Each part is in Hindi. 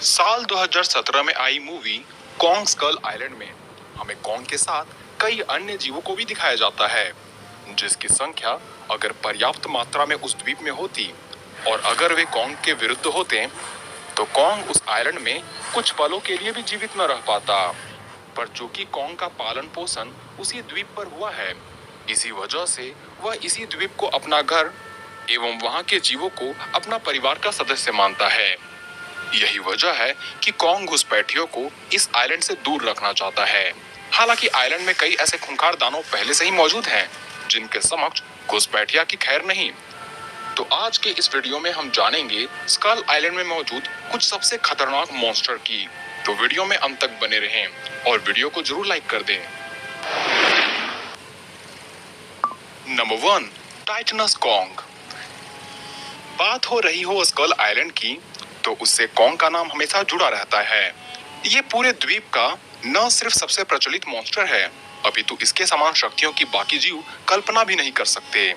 साल 2017 में आई मूवी कॉन्ग स्कल आइलैंड में हमें कॉन्ग के साथ कई अन्य जीवों को भी दिखाया जाता है, जिसकी संख्या अगर पर्याप्त मात्रा में उस द्वीप में होती और अगर वे कॉन्ग के विरुद्ध होते तो कॉन्ग उस आइलैंड में कुछ पलों के लिए भी जीवित न रह पाता। पर चूंकि कॉन्ग का पालन पोषण उसी द्वीप पर हुआ है, इसी वजह से वह इसी द्वीप को अपना घर एवं वहां के जीवों को अपना परिवार का सदस्य मानता है। यही वजह है कि कॉन्ग घुसपैठियों को इस आइलैंड से दूर रखना चाहता है। हालांकि आइलैंड में कई ऐसे खूंखार दानव पहले से ही मौजूद हैं, जिनके समक्ष घुसपैठिया की खैर नहीं। तो आज के इस वीडियो में हम जानेंगे स्कल आइलैंड में मौजूद कुछ सबसे खतरनाक मॉन्स्टर की। तो वीडियो में अंत तक बने रहें और वीडियो को जरूर लाइक कर दें। Number 1, Titanus Kong. बात हो रही हो स्कल आइलैंड की तो उससे कॉन्ग का नाम हमेशा जुड़ा रहता है। ये पूरे द्वीप का न सिर्फ सबसे प्रचलित मॉन्स्टर है, अपितु इसके समान शक्तियों की बाकी जीव कल्पना भी नहीं कर सकते।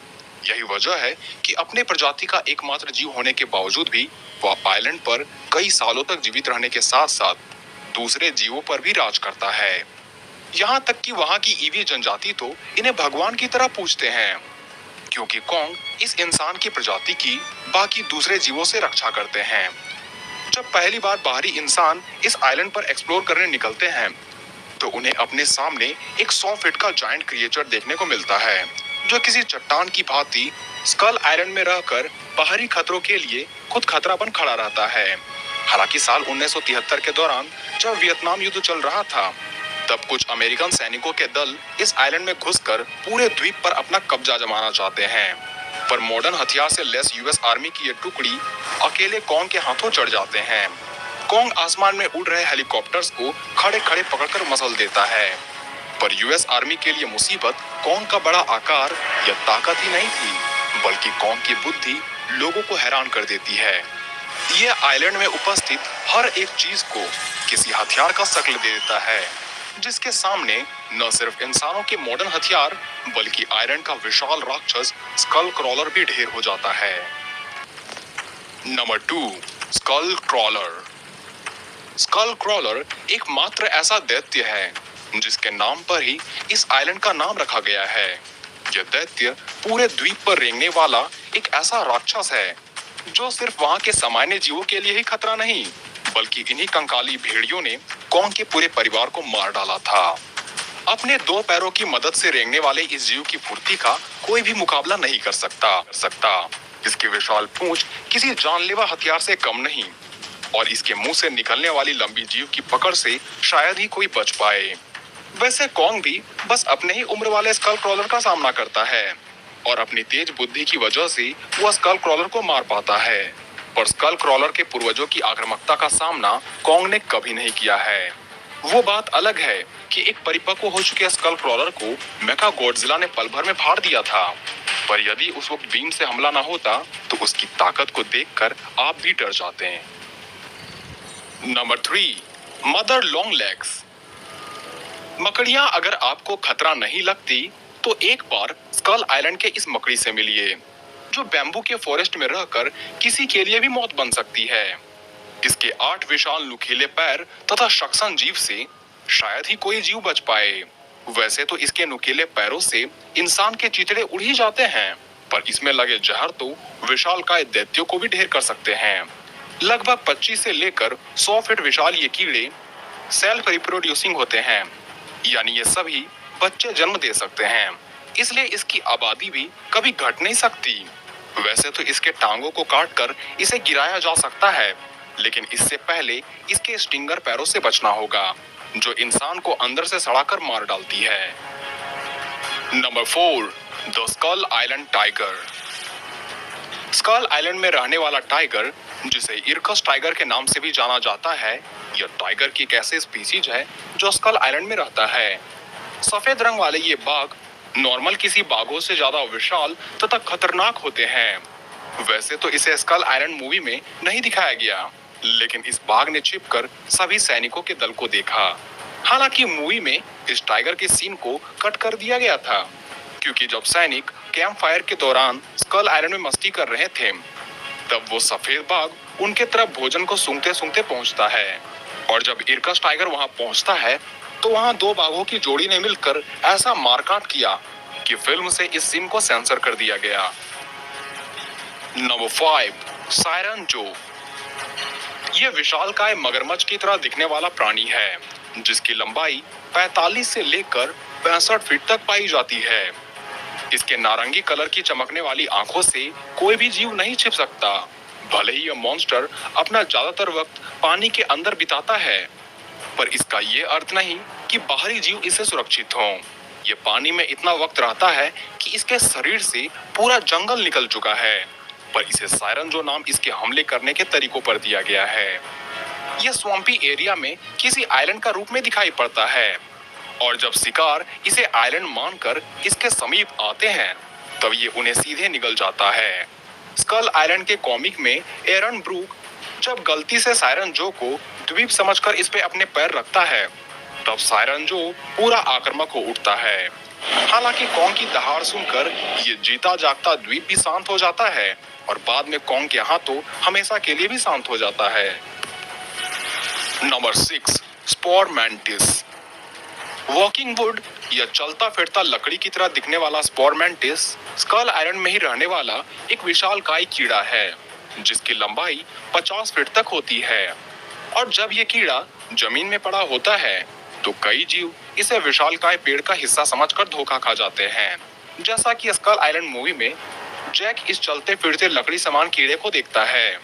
यही वजह है कि अपने प्रजाति का एकमात्र जीव होने के बावजूद भी वह आइलैंड पर कई सालों तक जीवित रहने के साथ साथ दूसरे जीवों पर भी राज करता है। यहाँ तक कि वहाँ की ईवी जनजाति तो इन्हें भगवान की तरह पूजते हैं, क्योंकि कॉन्ग इस इंसान की प्रजाति की बाकी दूसरे जीवों से रक्षा करते हैं। जब पहली बार बाहरी इंसान इस आइलैंड पर एक्सप्लोर करने निकलते हैं तो उन्हें अपने सामने एक 100 फीट का जायंट क्रिएचर देखने को मिलता है, जो किसी चट्टान की भांति स्कल आइलैंड में रहकर बाहरी खतरों के लिए खुद खतरा बन खड़ा रहता है। हालांकि साल 1973 के दौरान जब वियतनाम युद्ध चल रहा था, तब कुछ अमेरिकन सैनिकों के दल इस आइलैंड में घुसकर पूरे द्वीप पर अपना कब्जा जमाना चाहते हैं। पर मॉडर्न हथियार से लैस यूएस आर्मी की ये टुकड़ी अकेले कॉन्ग के हाथों चढ़ जाते हैं। कॉन्ग आसमान में उड़ रहे हेलीकॉप्टर्स को खड़े खड़े पकड़कर मसल देता है। पर यूएस आर्मी के लिए मुसीबत कॉन्ग का बड़ा आकार या ताकत ही नहीं थी, बल्कि कॉन्ग की बुद्धि लोगों को हैरान कर देती है। ये आइलैंड में उपस्थित हर एक चीज को किसी हथियार का शक्ल दे देता है, जिसके सामने न सिर्फ इंसानों के मॉडर्न हथियार बल्कि आयरन का विशाल राक्षस स्कल क्रॉलर भी ढेर हो जाता है। Number 2, skull crawler. Skull crawler एकमात्र ऐसा दैत्य है जिसके नाम पर ही इस आइलैंड का नाम रखा गया है। यह दैत्य पूरे द्वीप पर रेंगने वाला एक ऐसा राक्षस है जो सिर्फ वहां के सामान्य जीवों के लिए ही खतरा नहीं, बल्कि इन्हीं कंकाली भेड़ियों ने कॉन्ग के पूरे परिवार को मार डाला था। अपने 2 पैरों की मदद से रेंगने वाले इस जीव की फुर्ती का कोई भी मुकाबला नहीं कर सकता। इसकी विशाल पूंछ किसी जानलेवा हथियार से कम नहीं और इसके मुंह से निकलने वाली लंबी जीव की पकड़ से शायद ही कोई बच पाए। वैसे कॉन्ग भी बस अपने ही उम्र वाले स्कल क्रॉलर का सामना करता है और अपनी तेज बुद्धि की वजह से वह स्कल क्रॉलर को मार पाता है। पर स्कल क्रॉलर के पूर्वजों की आक्रामकता का सामना कॉन्ग ने कभी नहीं किया है। वो बात अलग है कि एक परिपक्व हो चुके स्कल क्रॉलर को मेका गॉडजिला ने पल भर में फाड़ दिया था। पर यदि उस वक्त बीम से हमला ना होता तो उसकी ताकत को देखकर आप भी डर जाते हैं। Number 3, mother long legs. मकड़ियां अगर आपको खतरा नहीं लगती तो एक बार स्कल आइलैंड के इस मकड़ी से मिलिए, जो बैम्बू के फॉरेस्ट में रहकर किसी के लिए भी मौत बन सकती है। इसके 8 विशाल नुकीले पैर तथा सक्षम जीभ से शायद ही कोई जीव बच पाए। वैसे तो इसके नुकीले पैरों से इंसान के चिथड़े उड़ ही जाते हैं, पर इसमें लगे जहर तो विशालकाय दैत्यों को भी ढेर कर सकते हैं। लगभग 25 से लेकर 100 फीट विशाल ये कीड़े सेल्फ रिप्रोड्यूसिंग होते हैं, यानी ये सभी बच्चे जन्म दे सकते हैं, इसलिए इसकी आबादी भी कभी घट नहीं सकती। वैसे तो इसके टांगों को काटकर इसे गिराया जा सकता है, लेकिन इससे पहले इसके स्टिंगर पैरों से बचना होगा, जो इंसान को अंदर से सड़ाकर मार डालती है। Number 4, the skull island tiger. Skull island में रहने वाला टाइगर, जिसे इरकस टाइगर के नाम से भी जाना जाता है, यह टाइगर की एक ऐसी स्पीसीज है जो स्कल आइलैंड में रहता है। सफेद रंग वाले ये बाघ नॉर्मल किसी बाघों से ज्यादा विशाल तथा खतरनाक होते हैं। वैसे तो इसे स्कल आइलैंड मूवी में नहीं दिखाया गया, लेकिन इस बाघ ने छिपकर सभी सैनिकों के दल को देखा। हालांकि मूवी में इस टाइगर के सीन को कट कर दिया गया था, क्योंकि जब सैनिक कैंप फायर के दौरान स्कल आइलैंड में मस्ती कर रहे थे, तब वो सफेद बाघ उनके तरफ भोजन को सूंघते सूंघते पहुंचता है। और जब इरकस टाइगर वहां पहुंचता है तो वहां दो बाघों की जोड़ी ने मिलकर ऐसा मारकाट किया कि फिल्म से इस सीन को सेंसर कर दिया गया। नंबर 5, सायरन जो। ये विशालकाय मगरमच्छ की तरह दिखने वाला प्राणी है जिसकी लंबाई 45 से लेकर 65 फीट तक पाई जाती है। इसके नारंगी कलर की चमकने वाली आंखों से कोई भी जीव नहीं छिप सकता। भले ही यह मॉन्स्टर अपना ज्यादातर वक्त पानी के अंदर बिताता है, पर इसका ये अर्थ नहीं कि बाहरी जीव इससे सुरक्षित हों। ये पानी में इतना वक्त रहता है कि इसके शरीर से पूरा जंगल निकल चुका है, पर इसे सायरन जो नाम इसके हमले करने के तरीकों पर दिया गया है। यह स्वम्पी एरिया में किसी आइलैंड का रूप में दिखाई पड़ता है, और जब शिकार इसे आइलैंड मानकर इसके समीप आते हैं तब ये उन्हें सीधे निगल जाता है। स्कल आइलैंड के कॉमिक में एरन ब्रूक जब गलती से सायरन जो को द्वीप समझकर इस पे अपने पैर रखता है तब सायरन जो पूरा आक्रामक हो उठता है। हालांकि कॉन्ग की दहाड़ सुनकर ये जीता जागता द्वीप भी शांत हो जाता है और बाद में कॉन्ग के हाथों हमेशा के लिए भी शांत हो जाता है। Number 6, spore mantis. Walking would या चलता फिरता लकड़ी की तरह दिखने वाला स्पोर मैंटिस स्कल आइलैंड में ही रहने वाला एक विशालकाय कीड़ा है जिसकी लंबाई 50 फीट तक होती है। और जब ये कीड़ा जमीन में पड़ा होता है तो कई जीव इसे विशालकाय पेड़ का हिस्सा समझकर धोखा खा जाते हैं। जैसा कि स्कल आइलैंड मूवी में जैक इस चलते फिरते लकड़ी समान कीड़े को देखता है।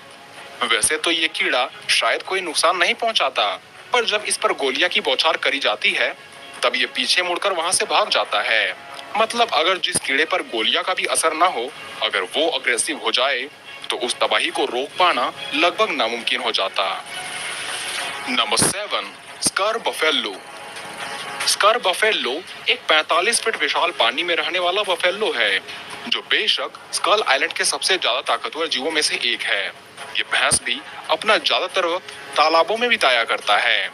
वैसे तो ये कीड़ा शायद कोई नुकसान नहीं पहुंचाता, पर जब इस पर गोलियां की बौछार करी जाती है तब ये पीछे मुड़कर वहां से भाग जाता है। मतलब अगर जिस कीड़े पर गोलियां का भी असर ना हो, अगर वो अग्रेसिव हो जाए तो उस तबाही को रोक पाना लगभग नामुमकिन हो जाता। नंबर 7, स्कर बफेलो। स्कर बफेलो एक 45 फीट विशाल पानी में रहने वाला बफेलो है जो बेशक स्कल आइलैंड के सबसे ज्यादा ताकतवर जीवों में से एक है। ये भैंस भी अपना ज्यादातर वक्त तालाबों में बिताया करता है,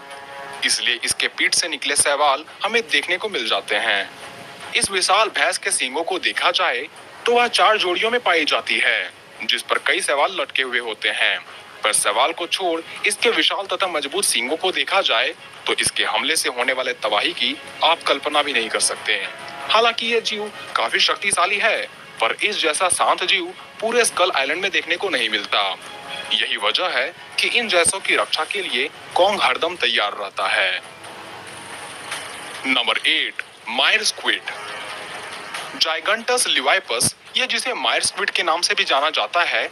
इसलिए इसके पीठ से निकले शैवाल हमें देखने को मिल जाते हैं। इस विशाल भैंस के सींगों को देखा जाए तो वह 4 जोड़ियों में पाई जाती है जिस पर कई शैवाल लटके हुए होते हैं, पर शैवाल को छोड़ इसके विशाल तथा मजबूत सींगों को देखा जाए तो इसके हमले से होने वाले तबाही की आप कल्पना भी नहीं कर सकते। हालांकि यह जीव काफी शक्तिशाली है, पर इस जैसा शांत जीव पूरे स्कल आइलैंड में देखने को नहीं मिलता। यही वजह है कि इन जैसों की रक्षा के लिए कॉन्ग हरदम तैयार रहता है। नंबर 8, मायर स्क्विड। जाइगंटस लिवाइपस, ये जिसे मायर स्क्विड के नाम से भी जाना जाता है,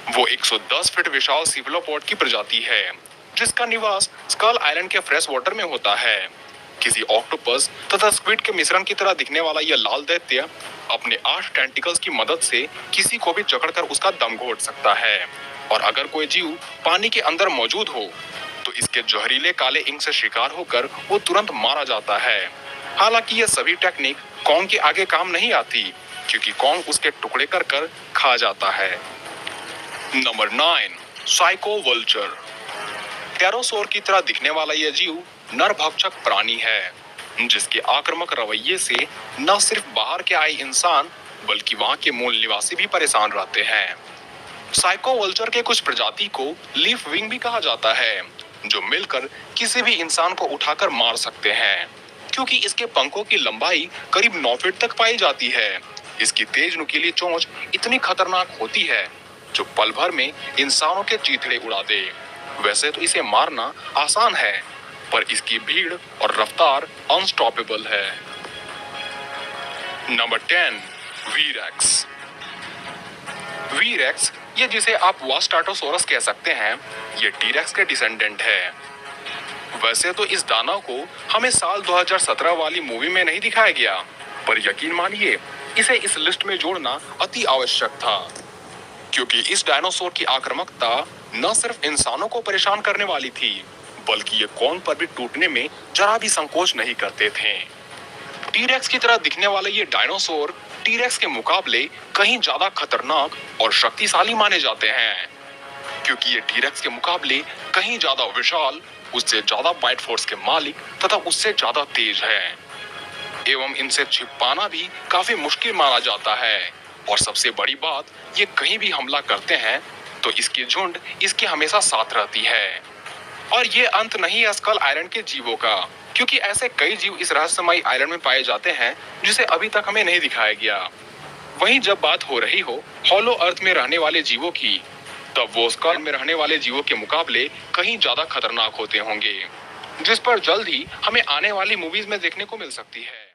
वो 110 फीट विशाल सिफलोपोड की प्रजाति है जिसका निवास स्कल आइलैंड के फ्रेश वाटर में होता है। किसी ऑक्टोपस तथा स्क्विड के मिश्रण की तरह दिखने वाला यह लाल दैत्य अपने 8 टेंटिकल्स की मदद से किसी को भी जकड़कर उसका दम घोट सकता है, और अगर कोई जीव पानी के अंदर मौजूद हो तो इसके जहरीले काले इंक से शिकार होकर वो तुरंत मारा जाता है। हालांकि ये सभी टेक्निक कॉन्ग के आगे काम नहीं आती क्योंकि कॉन्ग उसके टुकड़े कर कर खा जाता है। Number 9, psycho vulture. टेरोसोर की तरह दिखने वाला यह जीव नरभक्षक प्राणी है जिसके आक्रामक रवैये से न सिर्फ बाहर के आए इंसान बल्कि वहां के मूल निवासी भी परेशान रहते हैं। साइको वल्चर के कुछ प्रजाति को लीफ विंग भी कहा जाता है जो मिलकर किसी भी इंसान को उठाकर मार सकते हैं। क्योंकि इसके पंखों की लंबाई करीब 9 फीट तक पाई जाती है, इसकी तेज नुकीली चोंच इतनी खतरनाक होती है जो पल भर में इंसानों के चीथड़े उड़ा दे। वैसे तो इसे मारना आसान है, पर इसकी भीड़ और रफ्तार अनस्टॉपेबल है। नंबर 10, वीरेक्स। वीरेक्स, ये जिसे आप वास्टाटोसोरस कह सकते हैं, ये टीरेक्स के डिसेंडेंट है। वैसे तो इस दानव को हमें साल 2017 वाली मूवी में नहीं दिखाया गया, पर यकीन मानिए इसे इस लिस्ट में जोड़ना अति आवश्यक था, क्योंकि इस डायनासोर की आक्रामकता न सिर्फ इंसानों को परेशान करने वाली थी बल्कि ये कौन पर भी टूटने में जरा भी संकोच नहीं करते थे। टीरेक्स की तरह दिखने वाले ये डायनासोर टीरेक्स के मुकाबले कहीं ज्यादा खतरनाक और शक्तिशाली माने जाते हैं, क्योंकि ये टीरेक्स के मुकाबले कहीं ज्यादा विशाल, उससे ज्यादा बाइट फोर्स के मालिक तथा उससे ज्यादा तेज है, एवं इनसे छिपाना भी काफी मुश्किल माना जाता है। और सबसे बड़ी बात, ये कहीं भी हमला करते हैं तो इसकी झुंड इसके हमेशा साथ रहती है। और ये अंत नहीं है स्कल आइलैंड के जीवों का, क्योंकि ऐसे कई जीव इस रहस्यमयी आइलैंड में पाए जाते हैं जिसे अभी तक हमें नहीं दिखाया गया। वहीं जब बात हो रही हो हॉलो अर्थ में रहने वाले जीवों की, तब वो स्कल में रहने वाले जीवों के मुकाबले कहीं ज्यादा खतरनाक होते होंगे, जिस पर जल्द ही हमें आने वाली मूवीज में देखने को मिल सकती है।